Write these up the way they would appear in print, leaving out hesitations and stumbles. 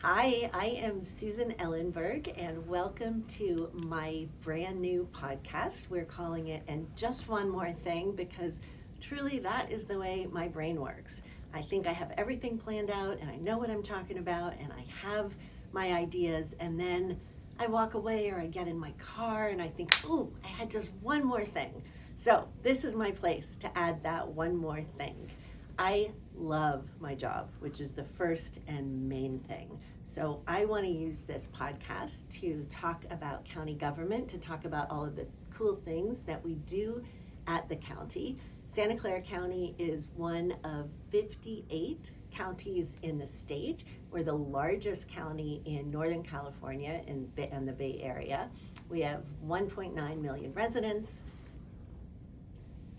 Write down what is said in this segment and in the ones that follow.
Hi, I am Susan Ellenberg, and welcome to my brand new podcast. We're calling it And Just One More Thing because truly that is the way my brain works. I think I have everything planned out and I know what I'm talking about and I have my ideas, and then I walk away or I get in my car and I think, ooh, I had just one more thing. So this is my place to add that one more thing. I love my job, which is the first and main thing. So I want to use this podcast to talk about county government, to talk about all of the cool things that we do at the county. Santa Clara County is one of 58 counties in the state. We're the largest county in Northern California and the Bay Area. We have 1.9 million residents.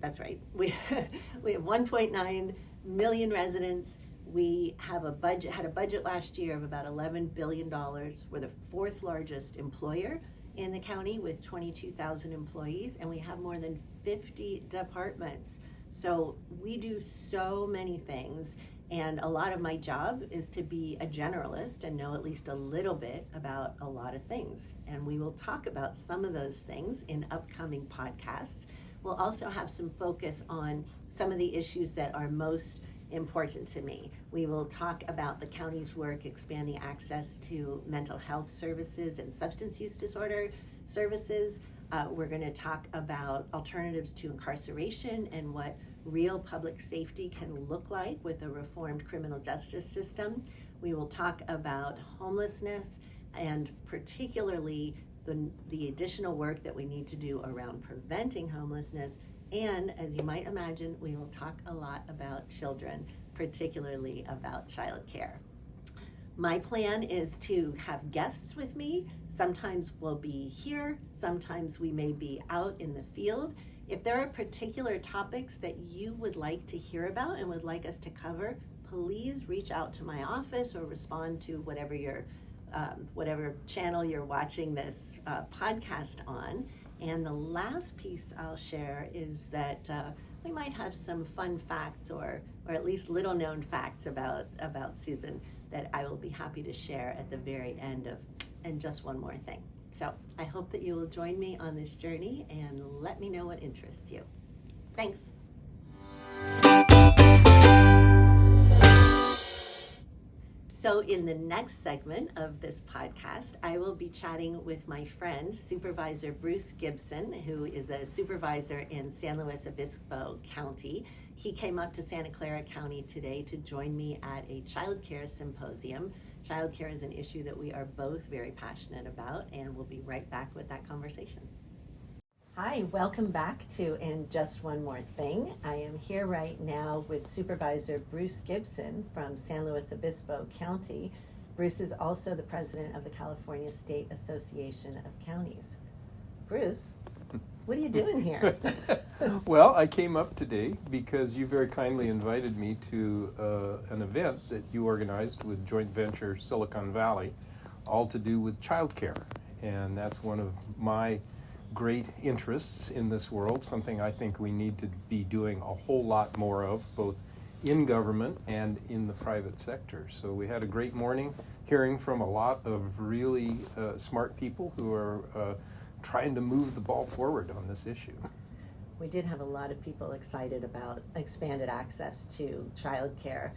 That's right. We have 1.9 million residents. We have had a budget last year of about $11 billion. We're the fourth largest employer in the county with 22,000 employees, and we have more than 50 departments. So we do so many things, and a lot of my job is to be a generalist and know at least a little bit about a lot of things. And we will talk about some of those things in upcoming podcasts. We'll also have some focus on some of the issues that are most important to me. We will talk about the county's work expanding access to mental health services and substance use disorder services. We're going to talk about alternatives to incarceration and what real public safety can look like with a reformed criminal justice system. We will talk about homelessness and particularly the additional work that we need to do around preventing homelessness. And as you might imagine, we will talk a lot about children, particularly about childcare. My plan is to have guests with me. Sometimes we'll be here, sometimes we may be out in the field. If there are particular topics that you would like to hear about and would like us to cover, please reach out to my office or respond to whatever channel you're watching this podcast on. And the last piece I'll share is that we might have some fun facts or at least little known facts about Susan that I will be happy to share at the very end of And Just One More Thing. So I hope that you will join me on this journey and let me know what interests you. Thanks. So in the next segment of this podcast, I will be chatting with my friend, Supervisor Bruce Gibson, who is a supervisor in San Luis Obispo County. He came up to Santa Clara County today to join me at a childcare symposium. Childcare is an issue that we are both very passionate about, and we'll be right back with that conversation. Hi, welcome back to And Just One More Thing. I am here right now with Supervisor Bruce Gibson from San Luis Obispo County. Bruce is also the president of the California State Association of Counties. Bruce, what are you doing here? Well, I came up today because you very kindly invited me to an event that you organized with joint venture Silicon Valley, all to do with childcare. And that's one of my great interests in this world, something I think we need to be doing a whole lot more of, both in government and in the private sector. So we had a great morning hearing from a lot of really smart people who are trying to move the ball forward on this issue. We did have a lot of people excited about expanded access to childcare.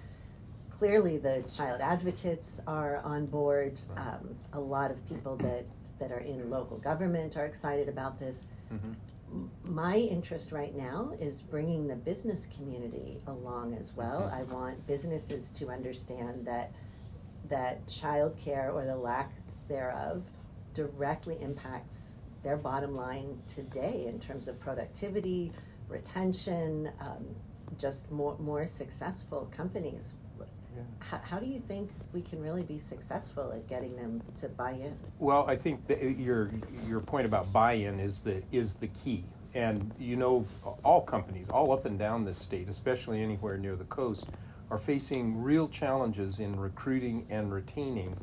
Clearly the child advocates are on board. Right. A lot of people that are in local government are excited about this. Mm-hmm. My interest right now is bringing the business community along as well. Mm-hmm. I want businesses to understand that childcare or the lack thereof directly impacts their bottom line today in terms of productivity, retention, just more successful companies. How do you think we can really be successful at getting them to buy in? Well, I think that your point about buy-in is the key. And you know, all companies, all up and down this state, especially anywhere near the coast, are facing real challenges in recruiting and retaining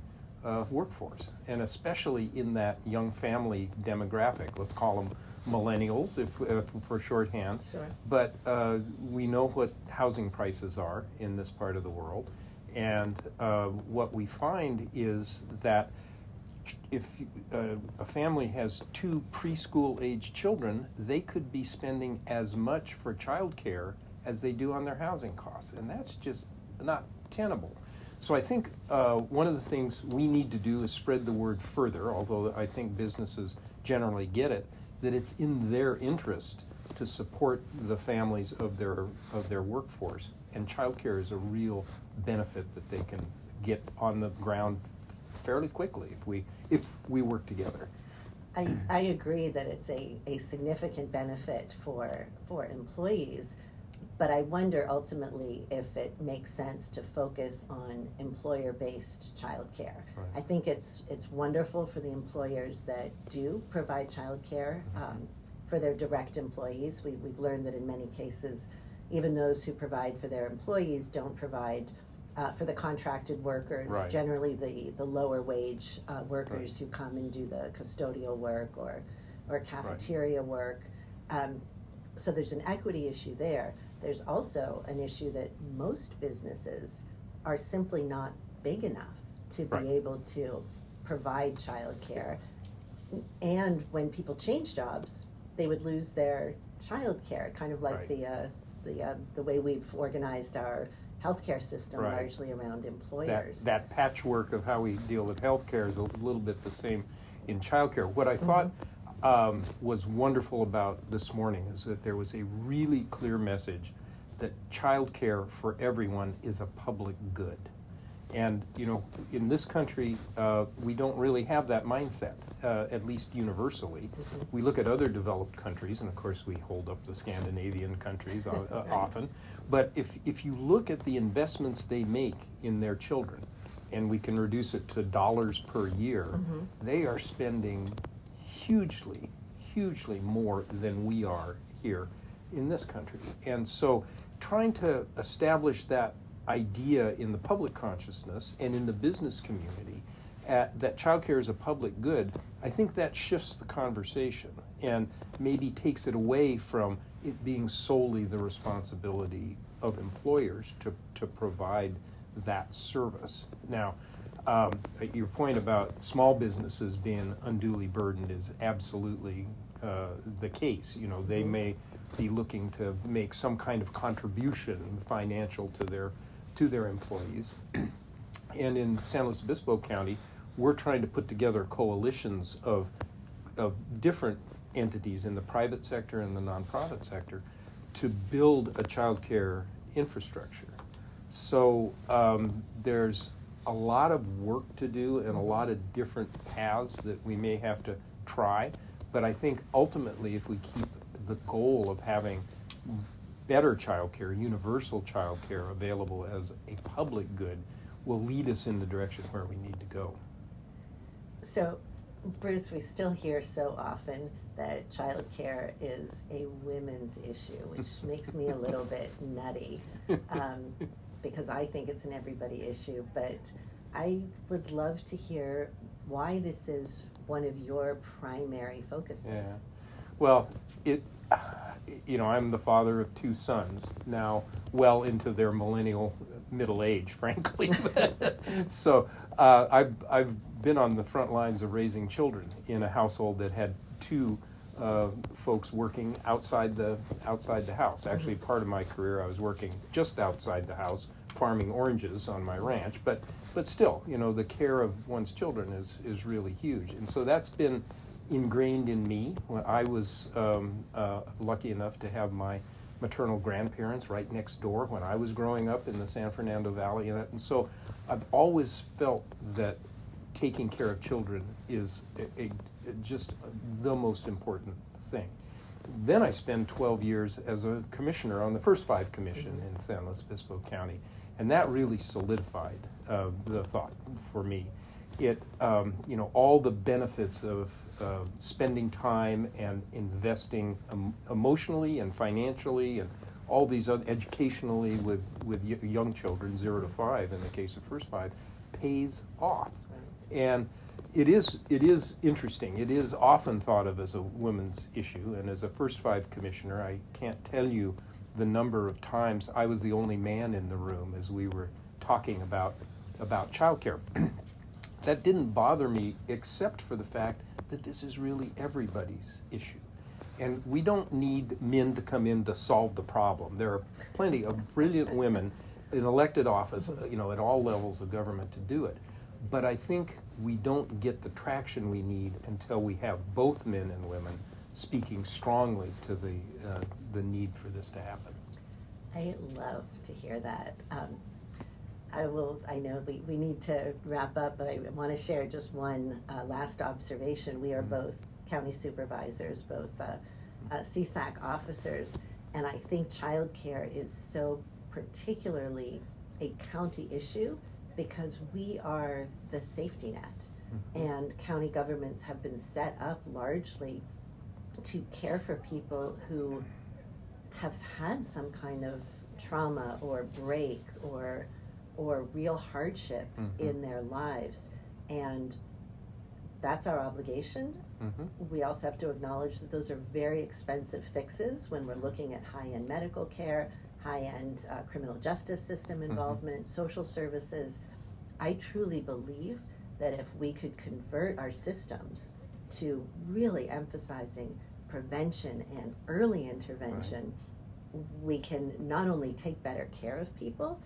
workforce, and especially in that young family demographic. Let's call them millennials, if for shorthand. Sure. But we know what housing prices are in this part of the world. And what we find is that if a family has 2 preschool-age children, they could be spending as much for childcare as they do on their housing costs, and that's just not tenable. So I think one of the things we need to do is spread the word further, although I think businesses generally get it, that it's in their interest to support the families of their workforce, and childcare is a real benefit that they can get on the ground fairly quickly if we work together. I agree that it's a significant benefit for employees, but I wonder ultimately if it makes sense to focus on employer-based childcare. Right. I think it's wonderful for the employers that do provide childcare for their direct employees. We've learned that in many cases, even those who provide for their employees don't provide for the contracted workers, right. generally the lower wage workers who come and do the custodial work or cafeteria work. So there's an equity issue there. There's also an issue that most businesses are simply not big enough to be able to provide childcare. And when people change jobs, they would lose their childcare, kind of like the way we've organized our healthcare system largely around employers. That patchwork of how we deal with healthcare is a little bit the same in childcare. What I thought was wonderful about this morning is that there was a really clear message that childcare for everyone is a public good. And, you know, in this country, we don't really have that mindset, at least universally. We look at other developed countries, and of course we hold up the Scandinavian countries often. But if you look at the investments they make in their children, and we can reduce it to dollars per year, they are spending hugely more than we are here in this country. And so trying to establish that idea in the public consciousness and in the business community that childcare is a public good, I think that shifts the conversation and maybe takes it away from it being solely the responsibility of employers to provide that service. Now, your point about small businesses being unduly burdened is absolutely the case. You know, they may be looking to make some kind of contribution financial to their employees. And in San Luis Obispo County, we're trying to put together coalitions of different entities in the private sector and the nonprofit sector to build a child care infrastructure. So there's a lot of work to do and a lot of different paths that we may have to try, but I think ultimately if we keep the goal of having better childcare, universal childcare available as a public good, will lead us in the direction where we need to go. So, Bruce, we still hear so often that childcare is a women's issue, which makes me a little bit nutty, because I think it's an everybody issue, but I would love to hear why this is one of your primary focuses. Yeah. Well, I'm the father of 2 sons, now well into their millennial middle age, frankly. So I've been on the front lines of raising children in a household that had 2 folks working outside the house. Actually, part of my career I was working just outside the house, farming oranges on my ranch. But still, you know, the care of one's children is really huge, and so that's been ingrained in me. When I was lucky enough to have my maternal grandparents right next door when I was growing up in the San Fernando Valley, and so I've always felt that taking care of children is just the most important thing. Then I spent 12 years as a commissioner on the first 5 commission in San Luis Obispo County, and that really solidified the thought for me. It, all the benefits of spending time and investing emotionally and financially and all these other, educationally with young children, 0 to 5 in the case of first 5, pays off. And it is interesting. It is often thought of as a women's issue, and as a first 5 commissioner, I can't tell you the number of times I was the only man in the room as we were talking about childcare. That didn't bother me, except for the fact that this is really everybody's issue. And we don't need men to come in to solve the problem. There are plenty of brilliant women in elected office, at all levels of government to do it. But I think we don't get the traction we need until we have both men and women speaking strongly to the need for this to happen. I love to hear that. I know we need to wrap up, but I want to share just one last observation. We are both county supervisors, both CSAC officers, and I think childcare is so particularly a county issue because we are the safety net, and county governments have been set up largely to care for people who have had some kind of trauma or break or real hardship in their lives, and that's our obligation. We also have to acknowledge that those are very expensive fixes when we're looking at high-end medical care, high-end criminal justice system involvement, social services. I truly believe that if we could convert our systems to really emphasizing prevention and early intervention, we can not only take better care of people,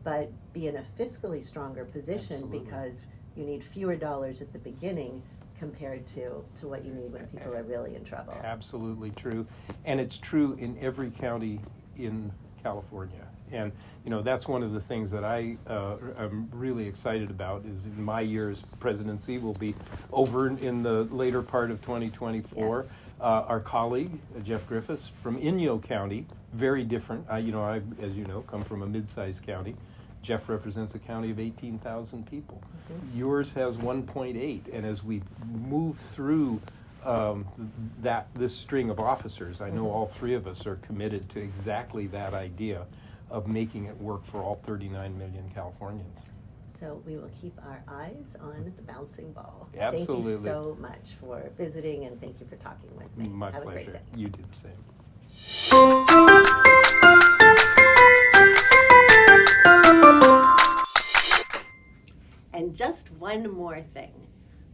but be in a fiscally stronger position. Absolutely. Because you need fewer dollars at the beginning compared to what you need when people are really in trouble. Absolutely true. And it's true in every county in California. And that's one of the things that I'm really excited about is in my year's presidency will be over in the later part of 2024. Yeah. Our colleague, Jeff Griffiths from Inyo County, very different. I, as you know, come from a mid-sized county. Jeff represents a county of 18,000 people. Yours has 1.8, and as we move through this string of officers, I know all three of us are committed to exactly that idea of making it work for all 39 million Californians. So we will keep our eyes on the bouncing ball. Absolutely. Thank you so much for visiting, and thank you for talking with me. My Have pleasure. a great day. You do the same. And just one more thing.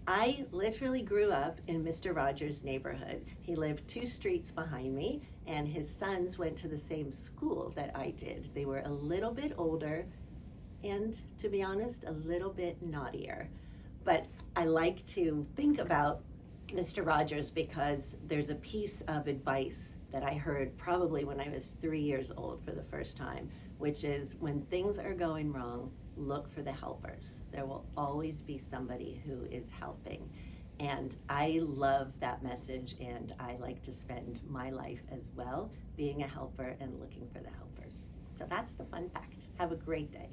I literally grew up in Mr. Rogers' neighborhood. He lived 2 streets behind me, and his sons went to the same school that I did. They were a little bit older and, to be honest, a little bit naughtier. But I like to think about Mr. Rogers because there's a piece of advice that I heard probably when I was 3 years old for the first time, which is when things are going wrong, look for the helpers. There will always be somebody who is helping. And I love that message, and I like to spend my life as well being a helper and looking for the helpers. So that's the fun fact. Have a great day.